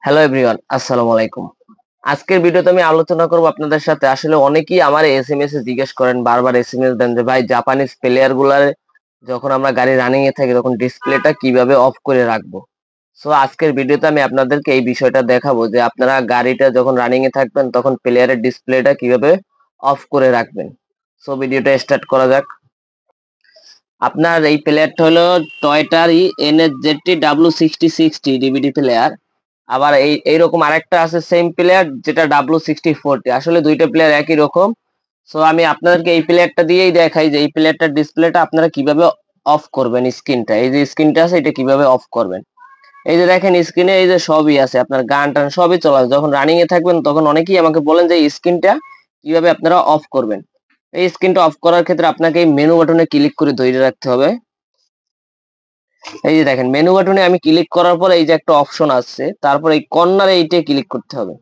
Hello everyone, আসসালামু আলাইকুম। আজকের ভিডিওতে আমি আলোচনা করব আপনাদের সাথে। আসলে অনেকেই আমার এসএমএস এ জিজ্ঞেস করেন, বারবার এসএমএস দেন যে ভাই জাপানিজ প্লেয়ার গুলার যখন আমরা গাড়ি রানিং এ থাকি তখন ডিসপ্লেটা কিভাবে অফ করে রাখবো। সো আজকের ভিডিওতে আমি আপনাদেরকে এই বিষয়টা দেখাবো যে আপনারা গাড়িটা যখন রানিং এ থাকবেন তখন প্লেয়ারের ডিসপ্লেটা কিভাবে অফ করে রাখবেন। সো ভিডিওটা স্টার্ট করা যাক। আপনার এই প্লেয়ারটা হলো টয়টার NSZT W6060 ডিভিডি প্লেয়ার। আবার এইরকম আরেকটা আছে সেম প্লেয়ার যেটা W6040। আসলে দুইটা প্লেয়ার একই রকম। সো আমি আপনাদেরকে এই প্লেয়ারটা দিয়েই দেখাই যে এই প্লেয়ারটার ডিসপ্লেটা আপনারা কিভাবে অফ করবেন। স্ক্রিনটা, এই যে স্ক্রিনটা আছে এটা কিভাবে অফ করবেন। এই যে দেখেন স্ক্রিনে এই যে সবই আছে, আপনার গান টান সবই চলা আছে। যখন রানিং এ থাকবেন তখন অনেকেই আমাকে বলেন যে এই স্ক্রিনটা কিভাবে আপনারা অফ করবেন। এই স্ক্রিনটা অফ করার ক্ষেত্রে আপনাকে এই মেনু বাটনে ক্লিক করে ধরে রাখতে হবে। এই যে দেখেন মেনু বাটনে আমি ক্লিক করার পর এই যে একটা অপশন আসছে, তারপর এই কর্নারে এইটাই ক্লিক করতে হবে।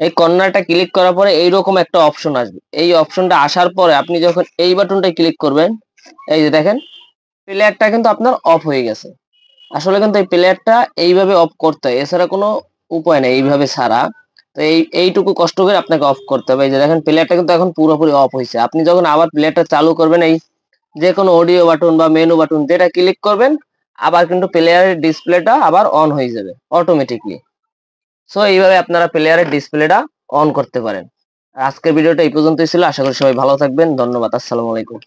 এই কর্নারটা ক্লিক করার পরে এইরকম একটা অপশন আসবে। এই অপশনটা আসার পরে আপনি যখন এই বাটনটা ক্লিক করবেন, এই যে দেখেন প্লেয়ারটা কিন্তু আপনার অফ হয়ে গেছে। আসলে কিন্তু এই প্লেয়ারটা এইভাবে অফ করতে হয়, এছাড়া কোনো উপায় নেই এইভাবে ছাড়া। তো এইটুকু কষ্ট করে আপনাকে অফ করতে হবে। এই যে দেখেন প্লেয়ারটা কিন্তু এখন পুরোপুরি অফ হয়েছে। আপনি যখন আবার প্লেয়ারটা চালু করবেন, এই যে কোনো অডিও বাটন বা মেনু বাটন যেটা ক্লিক করবেন, আবার কিন্তু প্লেয়ারের ডিসপ্লেটা আবার অন হয়ে যাবে অটোমেটিকলি। সো এইভাবে আপনারা প্লেয়ারের ডিসপ্লেটা অন করতে পারেন। আজকের ভিডিওটা এই পর্যন্তই ছিল। আশা করি সবাই ভালো থাকবেন। ধন্যবাদ। আসসালামু আলাইকুম।